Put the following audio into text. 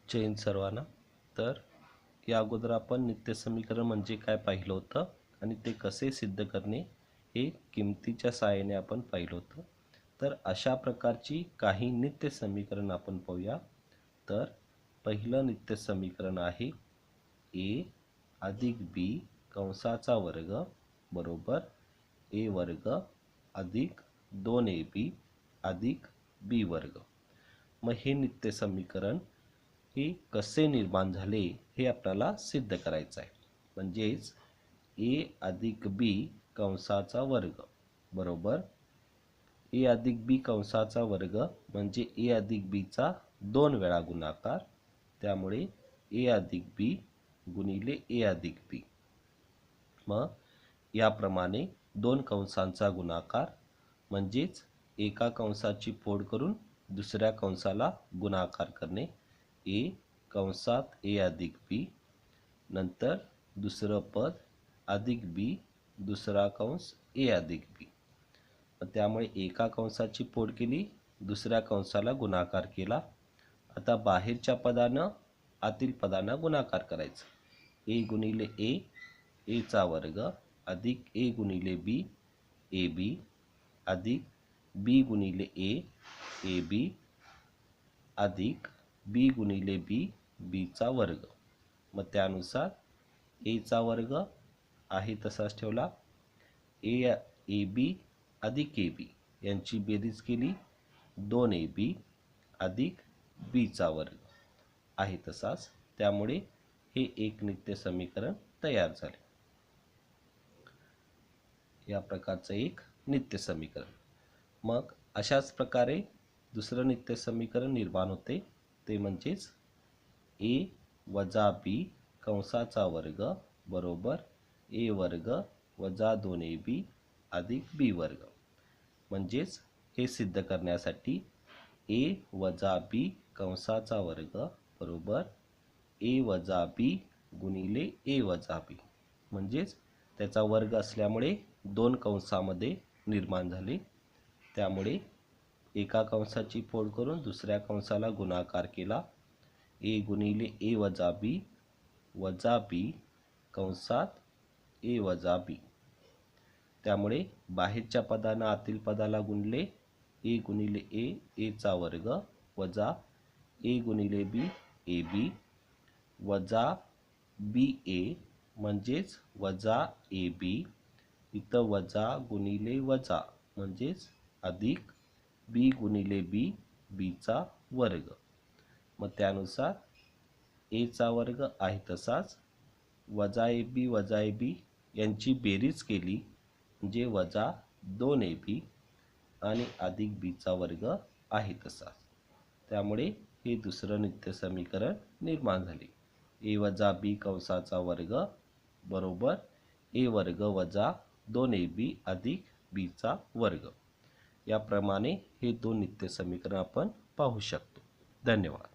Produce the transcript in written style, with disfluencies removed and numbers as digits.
जय हिंद सर्वांना। तर या अगोदर आपण नित्य समीकरण म्हणजे काय पाहिलं होतं आणि ते कसे सिद्ध करणे हे किमतीच्या सहाय्याने आपण पाहिलं होतं। तर अशा प्रकारची काही नित्य समीकरण आपण पाहूया। तर पहिलं नित्य समीकरण आहे ए अधिक बी कंसाचा वर्ग बरोबर ए वर्ग अधिक 2ab अधिक बी वर्ग। मग हे नित्य समीकरण हे कसे निर्माण झाले हे आपल्याला सिद्ध करायचं आहे। म्हणजेच ए अधिक बी कंसाचा वर्ग बरोबर ए अधिक बी कंसाचा वर्ग म्हणजे ए अधिक बीचा 2 वेळा गुणाकार, त्यामुळे ए अधिक बी गुणिले ए अधिक बी। मग याप्रमाणे 2 कंसांचा गुणाकार म्हणजेच एका कंसाची फोड करून दुसऱ्या कंसाला गुणाकार करणे। ए कंसात ए अधिक बी नंतर दुसरं पद अधिक बी दुसरा कंस ए अधिक बी। त्यामुळे एका कंसाची फोड केली, दुसऱ्या कंसाला गुणाकार केला। आता बाहेरच्या पदानं आतील पदांना गुणाकार करायचा। ए गुणिले ए चा वर्ग अधिक ए गुणिले बी ए बी अधिक बी गुणिले ए बी अधिक बी गुणिले बी चा वर्ग। मग त्यानुसार ए चा वर्ग आहे तसाच ठेवला, ए बी अधिक ए बी यांची बेरीज केली 2ab अधिक बी चा वर्ग आहे तसाच, त्यामुळे हे एक नित्य समीकरण तयार झाले। या प्रकारचं एक नित्य समीकरण। मग अशाच प्रकारे दुसरं नित्य समीकरण निर्माण होते, ते म्हणजेच ए वजा बी कंसाचा वर्ग बरोबर ए वर्ग वजा 2ab अधिक बी वर्ग। म्हणजेच हे सिद्ध करण्यासाठी ए वजा बी कंसाचा वर्ग बरोबर ए वजा बी गुणिले ए वजा बी, म्हणजेच त्याचा वर्ग असल्यामुळे 2 कंसामध्ये निर्माण झाले, त्यामुळे एका कंसाची फोड करून दुसऱ्या कंसाला गुणाकार केला। ए गुणिले ए वजा बी कंसात ए वजा बी, त्यामुळे बाहेरच्या पदानं आतील पदाला गुणले। ए गुणिले ए चा वर्ग वजा ए गुणिले बी ए बी वजा बी ए म्हणजेच वजा ए बी, इथं वजा गुणिले वजा म्हणजेच अधिक बी गुणिले बी चा वर्ग। मग त्यानुसार ए चा वर्ग आहे तसाच वजा ए बी यांची बेरीज केली म्हणजे वजा 2ab आणि अधिक बी चा वर्ग आहे तसाच, त्यामुळे हे दुसरं नित्य समीकरण निर्माण झाले। ए वजा बी कंसाचा वर्ग बरोबर ए वर्ग वजा 2ab अधिक बी चा वर्ग। याप्रमाणे हे दोन नित्य समीकरण आपण पाहू शकतो। धन्यवाद।